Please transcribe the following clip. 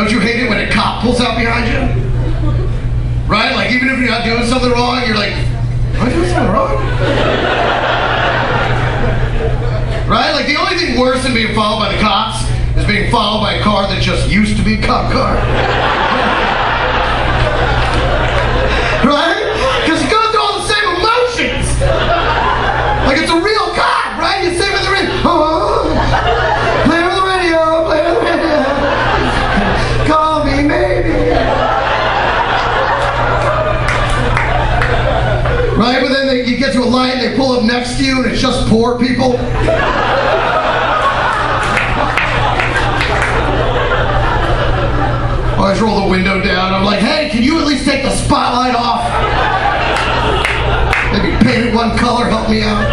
Don't you hate it when a cop pulls out behind you? Right? Like, even if you're not doing something wrong, you're like, am I doing something wrong? Right? Like, the only thing worse than being followed by the cops is being followed by a car that just used to be a cop car. Right? Because you go through all the same emotions. Like, it's a real cop, right? You sit with the radio. Oh, play with the radio, play with the radio. Call me, maybe. Right? But then you get to a light and they pull up next to you and it's just poor people. I always roll the window down. I'm like, hey, can you at least take the spotlight off? Maybe paint it one color, help me out.